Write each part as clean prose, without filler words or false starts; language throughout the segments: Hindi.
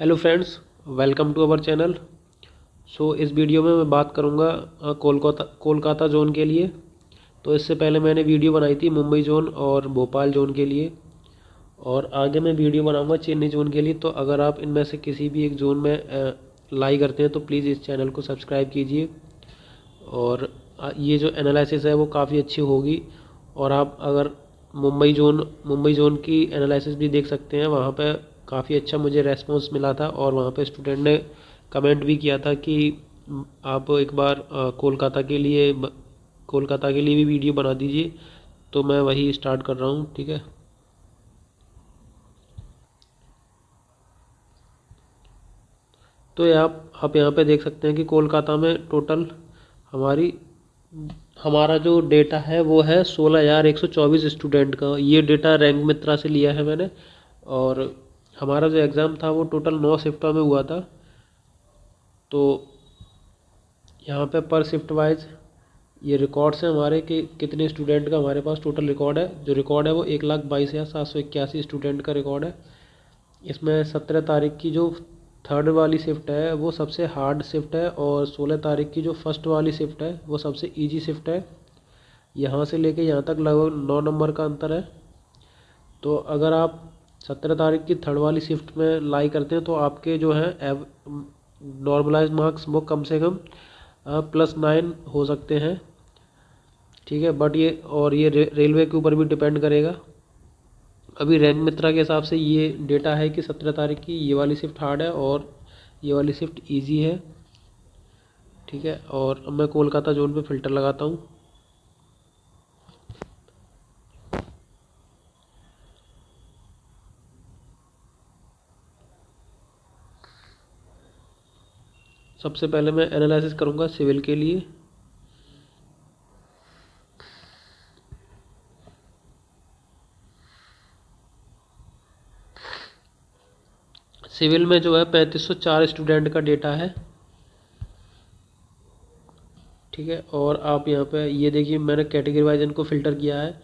Hello friends, welcome to our channel. इस वीडियो में मैं बात करूंगा कोलकाता जोन के लिए। तो इससे पहले मैंने वीडियो बनाई थी मुंबई जोन और भोपाल जोन के लिए, और आगे मैं वीडियो बनाऊंगा चेन्नई जोन के लिए। तो अगर आप इनमें से किसी भी एक जोन में लाई करते हैं तो प्लीज़ इस चैनल को सब्सक्राइब कीजिए। और ये जो एनालिसिस है वो काफ़ी अच्छी होगी। और आप अगर मुंबई जोन की एनालिसिस भी देख सकते हैं। वहाँ पे काफ़ी अच्छा मुझे रेस्पॉन्स मिला था, और वहाँ पे स्टूडेंट ने कमेंट भी किया था कि आप एक बार कोलकाता के लिए भी वीडियो बना दीजिए। तो मैं वही स्टार्ट कर रहा हूँ, ठीक है। तो ये आप यहाँ पे देख सकते हैं कि कोलकाता में टोटल हमारी हमारा जो डेटा है वो है 16,124 स्टूडेंट का। ये डेटा रैंक मित्रा से लिया है मैंने। और हमारा जो एग्ज़ाम था वो टोटल 9 शिफ्टों में हुआ था। तो यहाँ पे पर शिफ्ट वाइज ये रिकॉर्ड्स हैं हमारे कि कितने स्टूडेंट का हमारे पास टोटल रिकॉर्ड है। जो रिकॉर्ड है वो 1,22,781 स्टूडेंट का रिकॉर्ड है। इसमें 17 तारीख की जो थर्ड वाली शिफ्ट है वो सबसे हार्ड शिफ्ट है, और 16 तारीख की जो फर्स्ट वाली शिफ्ट है वो सबसे इजी शिफ्ट है। यहाँ से लेके यहाँ तक लगभग 9 नंबर का अंतर है। तो अगर आप 17 तारीख की थर्ड वाली शिफ्ट में लाई करते हैं तो आपके जो है नॉर्मलाइज मार्क्स वो कम से कम +9 हो सकते हैं, ठीक है। बट ये रेलवे के ऊपर भी डिपेंड करेगा। अभी रैंक मित्रा के हिसाब से ये डेटा है कि 17 तारीख की ये वाली शिफ्ट हार्ड है और ये वाली शिफ्ट इजी है, ठीक है। और अब मैं कोलकाता जोन पे फ़िल्टर लगाता हूँ। सबसे पहले मैं एनालिसिस करूँगा सिविल के लिए। सिविल में जो है 3504 स्टूडेंट का डेटा है, ठीक है। और आप यहाँ पे ये देखिए मैंने कैटेगरी वाइज इनको फ़िल्टर किया है।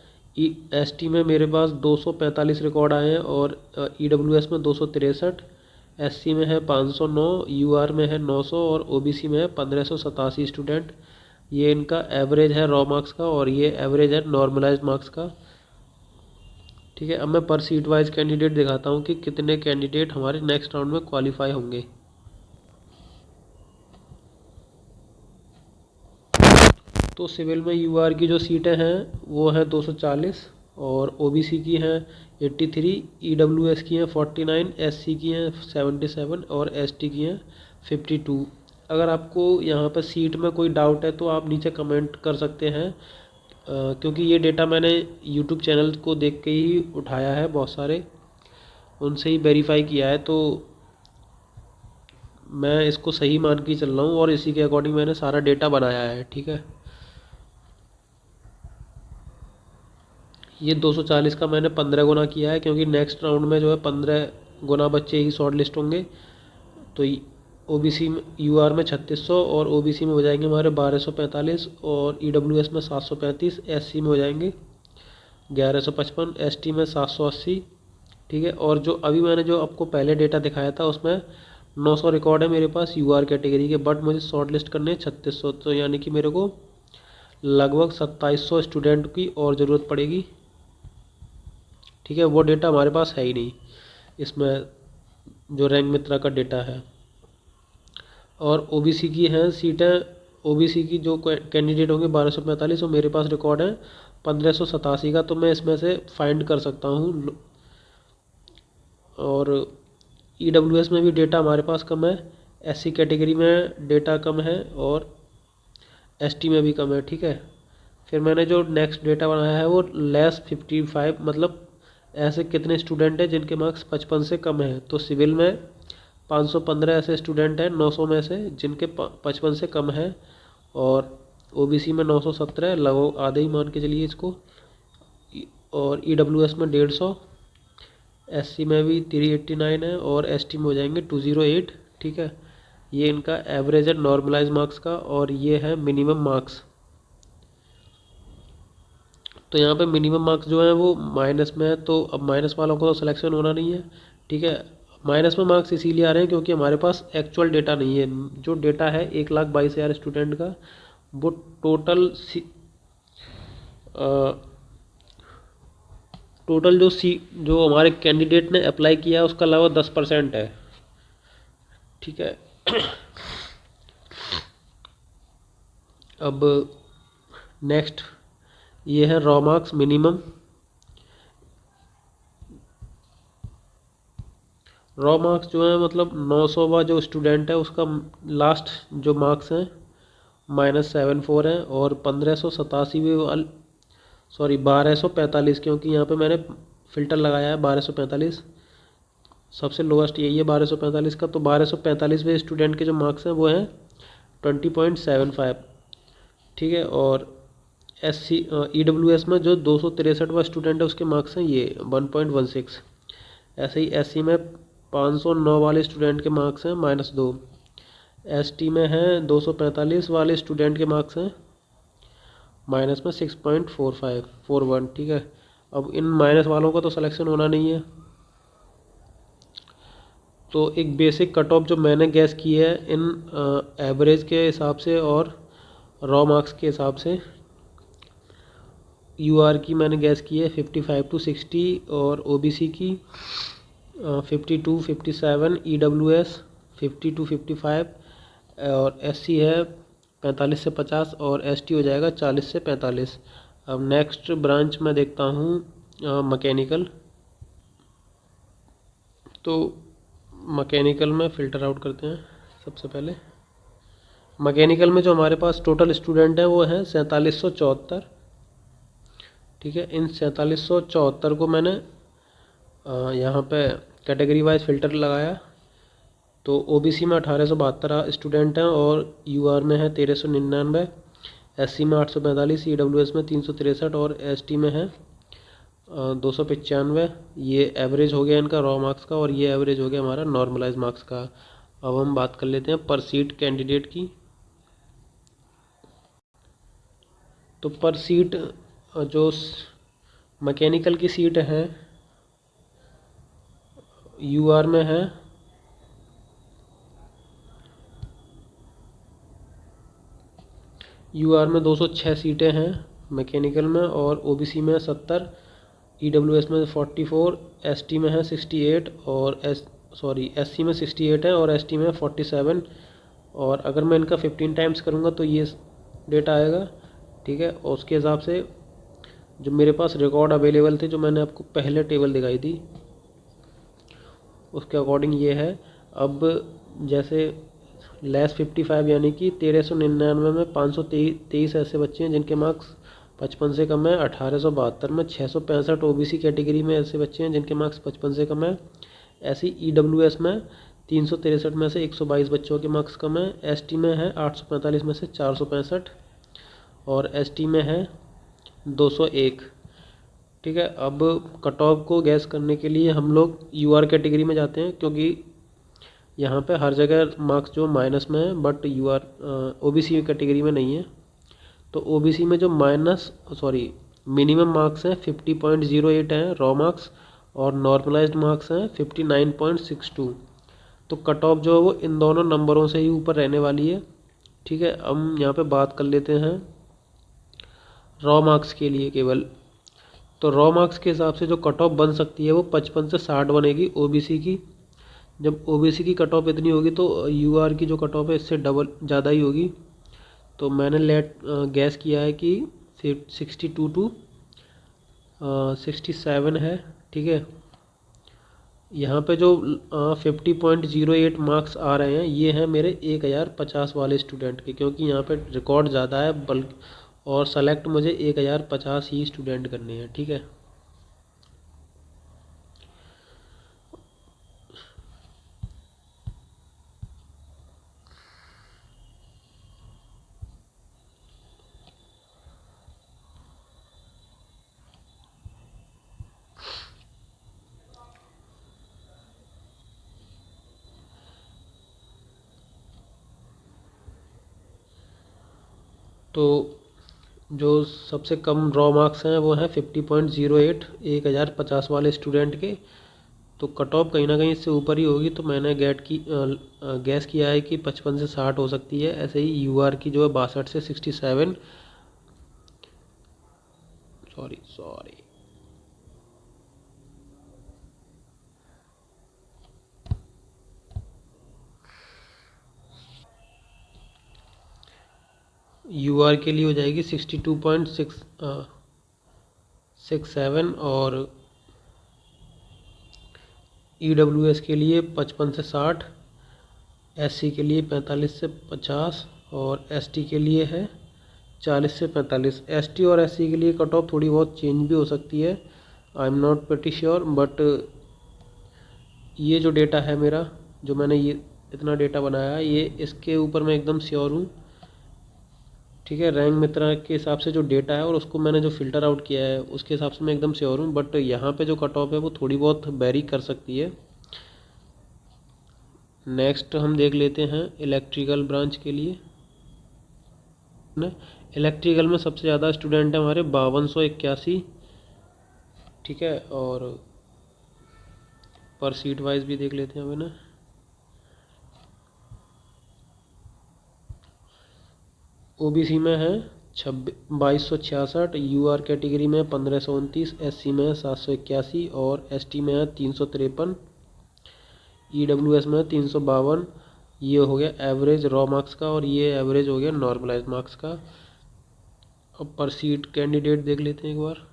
एसटी में मेरे पास 245 रिकॉर्ड आए हैं, और ईडब्ल्यूएस में 263, एससी में है 509, यूआर में है 900, और ओबीसी में है 1587 स्टूडेंट। ये इनका एवरेज है रॉ मार्क्स का, और ये एवरेज है नॉर्मलाइज्ड मार्क्स का, ठीक है। अब मैं पर सीट वाइज कैंडिडेट दिखाता हूँ कि कितने कैंडिडेट हमारे नेक्स्ट राउंड में क्वालिफाई होंगे। तो सिविल में यूआर की जो सीटें हैं वो हैं 240, और ओबीसी की हैं 83, ईडब्ल्यूएस की हैं 49, एससी की हैं 77, और एसटी की हैं 52। अगर आपको यहाँ पर सीट में कोई डाउट है तो आप नीचे कमेंट कर सकते हैं, क्योंकि ये डेटा मैंने यूट्यूब चैनल को देख के ही उठाया है, बहुत सारे उनसे ही वेरीफाई किया है। तो मैं इसको सही मान के चल रहा हूँ, और इसी के अकॉर्डिंग मैंने सारा डेटा बनाया है, ठीक है। ये 240 का मैंने 15 गुना किया है, क्योंकि नेक्स्ट राउंड में जो है 15 गुना बच्चे ही शॉर्ट लिस्ट होंगे। तो ओबीसी में यूआर में 3600, और ओबीसी में हो जाएंगे हमारे 1245, और ईडब्ल्यूएस में 735, एससी में हो जाएंगे 1155, एसटी में 780, ठीक है। और जो अभी मैंने जो आपको पहले डेटा दिखाया था उसमें 900 रिकॉर्ड है मेरे पास यूआर कैटेगरी के, बट मुझे शॉर्ट लिस्ट करने 3600। तो यानी कि मेरे को लगभग 2700 स्टूडेंट की और ज़रूरत पड़ेगी, ठीक है। वो डेटा हमारे पास है ही नहीं इसमें, जो रैंक मित्रा का डेटा है। और ओबीसी की हैं सीटें, ओबीसी की जो कैंडिडेट होंगे 1245, और मेरे पास रिकॉर्ड है 1587 का। तो मैं इसमें से फाइंड कर सकता हूँ। और ईडब्ल्यूएस में भी डेटा हमारे पास कम है, एससी कैटेगरी में डेटा कम है, और एसटी में भी कम है, ठीक है। फिर मैंने जो नेक्स्ट डेटा बनाया है वो -55, मतलब ऐसे कितने स्टूडेंट हैं जिनके मार्क्स 55 से कम है। तो सिविल में 515 ऐसे स्टूडेंट हैं 900 में से जिनके 55 से कम है, और ओबीसी में 917, लगभग आधे ही मान के चलिए इसको। और ईडब्ल्यूएस में 150, एससी में भी 389 है, और एसटी में हो जाएंगे 208, ठीक है। ये इनका एवरेज है नॉर्मलाइज मार्क्स का, और ये है मिनिमम मार्क्स। तो यहाँ पे मिनिमम मार्क्स जो है वो माइनस में है, तो अब माइनस वालों को तो सिलेक्शन होना नहीं है, ठीक है। माइनस में मार्क्स इसीलिए आ रहे हैं क्योंकि हमारे पास एक्चुअल डेटा नहीं है। जो डेटा है 1,22,000 स्टूडेंट का, वो टोटल जो हमारे कैंडिडेट ने अप्लाई किया है उसका अलावा 10% है। ठीक है। अब नेक्स्ट ये है raw marks minimum. Raw marks जो है मतलब 900वां जो स्टूडेंट है उसका लास्ट जो मार्क्स हैं -74 है, और 1587 वाल 1245, क्योंकि यहाँ पे मैंने फ़िल्टर लगाया है 1245, सबसे लोएस्ट यही है 1245 का। तो 1245वें स्टूडेंट के जो मार्क्स हैं वो हैं 20.75। ठीक है। और EWS में जो 263वां स्टूडेंट है उसके मार्क्स हैं ये 1.16। ऐसे ही SC में 509 वाले स्टूडेंट के मार्क्स हैं -2। ST में है 245 वाले स्टूडेंट के मार्क्स हैं माइनस में 6.41। ठीक है। अब इन माइनस वालों का तो सिलेक्शन होना नहीं है, तो एक बेसिक कट ऑफ जो मैंने गैस की है इन एवरेज के हिसाब से और रॉ मार्क्स के हिसाब से, UR की मैंने गैस की है 55 to 60, और OBC की 52 57, EWS 50 to 55, और SC है 45 से 50, और ST हो जाएगा 40 से 45। अब नेक्स्ट ब्रांच में देखता हूँ मैकेनिकल। तो मैकेनिकल में फ़िल्टर आउट करते हैं। सबसे पहले मैकेनिकल में जो हमारे पास टोटल स्टूडेंट हैं वो हैं 4774। ठीक है। इन 4774 को मैंने यहाँ पे कैटेगरी वाइज फ़िल्टर लगाया। तो OBC में 1872 स्टूडेंट हैं, और UR में है 1399, SC में 845, EWS में 363, और ST में है 295। ये एवरेज हो गया इनका रॉ मार्क्स का, और ये एवरेज हो गया हमारा नॉर्मलाइज मार्क्स का। अब हम बात कर लेते हैं पर सीट कैंडिडेट की। तो पर सीट जो मैकेनिकल की सीट है UR में है 206 सीटें हैं मैकेनिकल में, और OBC में 70, EWS में 44, ST में है 68, और SC में 68 है, और ST में 47। और अगर मैं इनका 15 टाइम्स करूँगा तो ये डेटा आएगा। ठीक है। और उसके हिसाब से जो मेरे पास रिकॉर्ड अवेलेबल थे, जो मैंने आपको पहले टेबल दिखाई थी, उसके अकॉर्डिंग ये है। अब जैसे लेस 55 यानी कि 1399 में 523 ऐसे बच्चे हैं जिनके मार्क्स 55 से कम है। 1872 में 665 OBC कैटेगरी में ऐसे बच्चे हैं जिनके मार्क्स 55 से कम है। ऐसी EWS में 363 में से 122 बच्चों के मार्क्स कम है। ST में है 845 में से 465, और ST में है 201। ठीक है। अब कट ऑफ को गैस करने के लिए हम लोग UR कैटेगरी में जाते हैं, क्योंकि यहाँ पे हर जगह मार्क्स जो माइनस में है, बट OBC कैटेगरी में नहीं है। तो OBC में जो मिनिमम मार्क्स हैं 50.08 हैं रॉ मार्क्स, और नॉर्मलाइज्ड मार्क्स हैं 59.62। तो कट ऑफ जो है वो इन दोनों नंबरों से ही ऊपर रहने वाली है। ठीक है। हम यहाँ पे बात कर लेते हैं रॉ मार्क्स के लिए केवल। तो रॉ मार्क्स के हिसाब से जो कट ऑफ बन सकती है वो 55 से 60 बनेगी OBC की। जब OBC की कट ऑफ इतनी होगी तो UR की जो कट ऑफ है इससे डबल ज़्यादा ही होगी। तो मैंने गैस किया है कि 62 to 67 है। ठीक है। यहाँ पे जो 50.08 मार्क्स आ रहे हैं ये हैं मेरे 1050 वाले स्टूडेंट के, क्योंकि यहाँ पे रिकॉर्ड ज़्यादा है बल्कि, और सेलेक्ट मुझे 1050 ही स्टूडेंट करने हैं। ठीक है। तो जो सबसे कम रॉ मार्क्स हैं वो हैं 50.08 1050 वाले स्टूडेंट के। तो कट ऑफ कहीं ना कहीं इससे ऊपर ही होगी, तो मैंने गैस किया है कि 55 से 60 हो सकती है। ऐसे ही यूआर की जो है 62 से 67, सॉरी यूआर के लिए हो जाएगी 62.67 और ईडब्ल्यूएस के लिए 55 से 60, एससी के लिए 45 से 50 और एसटी के लिए है 40 से 45। एसटी और एससी के लिए कट ऑफ थोड़ी बहुत चेंज भी हो सकती है, I am not pretty sure, but ये जो डेटा है मेरा, जो मैंने ये इतना डेटा बनाया है, ये इसके ऊपर मैं एकदम श्योर हूँ। ठीक है, रैंक मित्रा के हिसाब से जो डेटा है और उसको मैंने जो फ़िल्टर आउट किया है उसके हिसाब से मैं एकदम श्योर हूँ, बट यहाँ पे जो कट ऑफ है वो थोड़ी बहुत वेरी कर सकती है। नेक्स्ट हम देख लेते हैं इलेक्ट्रिकल ब्रांच के लिए। इलेक्ट्रिकल में सबसे ज़्यादा स्टूडेंट हैं हमारे 5281। ठीक है, और पर सीट वाइज भी देख लेते हैं हमें ना। ओबीसी में है 2266, यूआर कैटेगरी में 1529, एससी में है 781 और एसटी में है 353, ईडब्ल्यूएस में 352। ये हो गया एवरेज रॉ मार्क्स का और ये एवरेज हो गया नॉर्मलाइज मार्क्स का। अब पर सीट कैंडिडेट देख लेते हैं एक बार।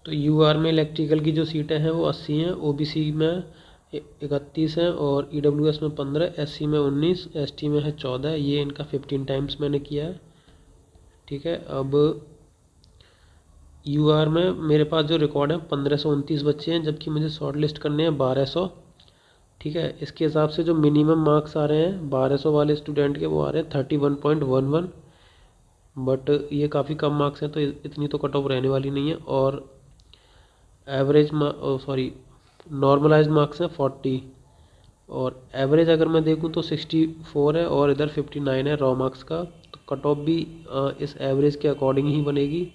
तो यूआर में इलेक्ट्रिकल की जो सीटें हैं वो 80 हैं, ओबीसी में 31 हैं और ईडब्ल्यूएस में 15, एससी में 19, एसटी में है 14। ये इनका 15 टाइम्स मैंने किया है। ठीक है, अब यूआर में मेरे पास जो रिकॉर्ड है 1529 बच्चे हैं, जबकि मुझे शॉर्ट लिस्ट करने हैं 1200। ठीक है, इसके हिसाब से जो मिनिमम मार्क्स आ रहे हैं 1200 वाले स्टूडेंट के, वो आ रहे हैं 31.11, बट ये काफ़ी कम मार्क्स हैं तो इतनी तो कट ऑफ रहने वाली नहीं है। और एवरेज नॉर्मलाइज मार्क्स हैं 40 और एवरेज अगर मैं देखूं तो 64 है और इधर 59 है रॉ मार्क्स का, तो कट ऑफ भी इस एवरेज के अकॉर्डिंग ही बनेगी।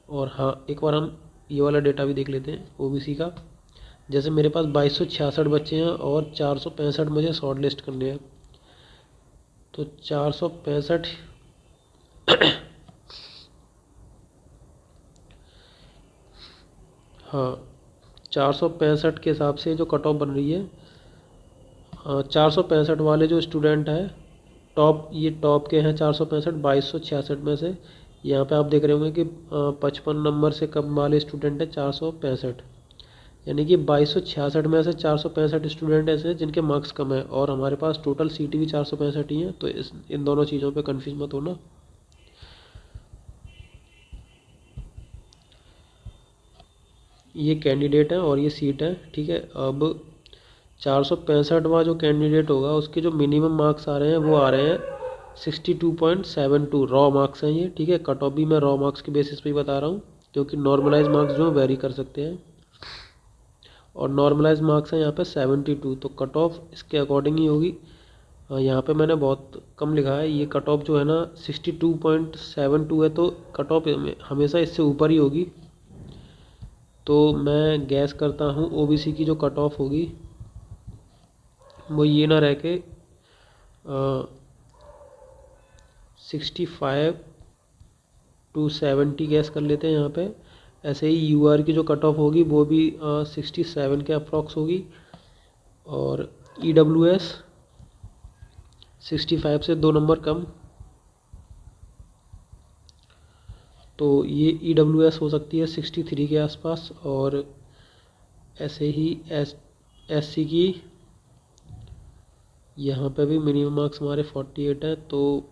और हाँ, एक बार हम ये वाला डेटा भी देख लेते हैं ओबीसी का। जैसे मेरे पास 2266 बच्चे हैं और 465 मुझे शॉर्ट लिस्ट करने हैं, तो 465 हाँ, 465 के हिसाब से जो कट ऑफ बन रही है, 465 वाले जो स्टूडेंट हैं ये टॉप के हैं 465 2266 में से। यहाँ पे आप देख रहे होंगे कि 55 नंबर से कम वाले स्टूडेंट हैं 465, यानी कि 2266 में से 465 स्टूडेंट ऐसे हैं जिनके मार्क्स कम है और हमारे पास टोटल सीट भी 465 ही हैं। तो इन दोनों चीज़ों पे कंफ्यूज मत होना। ये कैंडिडेट है और ये सीट है। ठीक है, अब 465वां जो कैंडिडेट होगा उसके जो मिनिमम मार्क्स आ रहे हैं वो आ रहे हैं 62.72 रॉ मार्क्स हैं ये। ठीक है, कट ऑफ भी मैं रॉ मार्क्स के बेसिस पे ही बता रहा हूँ, क्योंकि नॉर्मलाइज मार्क्स जो वेरी कर सकते हैं और नॉर्मलाइज मार्क्स हैं यहाँ पे 72, तो कट ऑफ इसके अकॉर्डिंग ही होगी। यहाँ पे मैंने बहुत कम लिखा है, ये कट ऑफ जो है ना 62.72 है, तो कट ऑफ हमेशा इससे ऊपर ही होगी। तो मैं गैस करता हूँ ओबीसी की जो कट ऑफ होगी वो ये ना रह के 65 to 70 गैस कर लेते हैं यहाँ पे। ऐसे ही यूआर की जो कट ऑफ होगी वो भी 67 के अप्रॉक्स होगी और ईडब्ल्यूएस 65 से 2 नंबर कम, तो ये ईडब्ल्यूएस हो सकती है 63 के आसपास। और ऐसे ही एससी की यहाँ पे भी मिनिमम मार्क्स हमारे 48 है, तो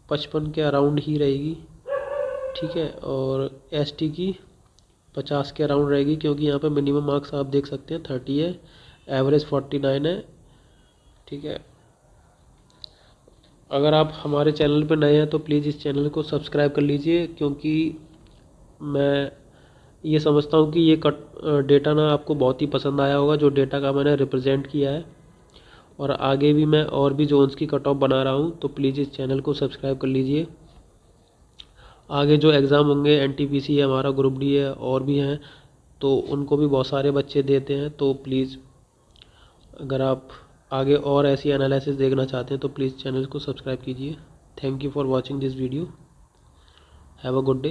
55 के अराउंड ही रहेगी। ठीक है, और एसटी की 50 के अराउंड रहेगी, क्योंकि यहाँ पे मिनिमम मार्क्स आप देख सकते हैं 30 है। एवरेज 49 है। ठीक है, अगर आप हमारे चैनल पर नए हैं तो प्लीज़ इस चैनल को सब्सक्राइब कर लीजिए, क्योंकि मैं ये समझता हूँ कि ये डेटा ना आपको बहुत ही पसंद आया होगा, जो डेटा का मैंने रिप्रेजेंट किया है। और आगे भी मैं और भी जोन्स की कट ऑफ बना रहा हूँ, तो प्लीज़ इस चैनल को सब्सक्राइब कर लीजिए। आगे जो एग्ज़ाम होंगे, एनटीपीसी है, हमारा ग्रुप डी है, और भी हैं, तो उनको भी बहुत सारे बच्चे देते हैं। तो प्लीज़ अगर आप आगे और ऐसी एनालिसिस देखना चाहते हैं तो प्लीज़ चैनल को सब्सक्राइब कीजिए। Thank you for watching this video. Have a good day.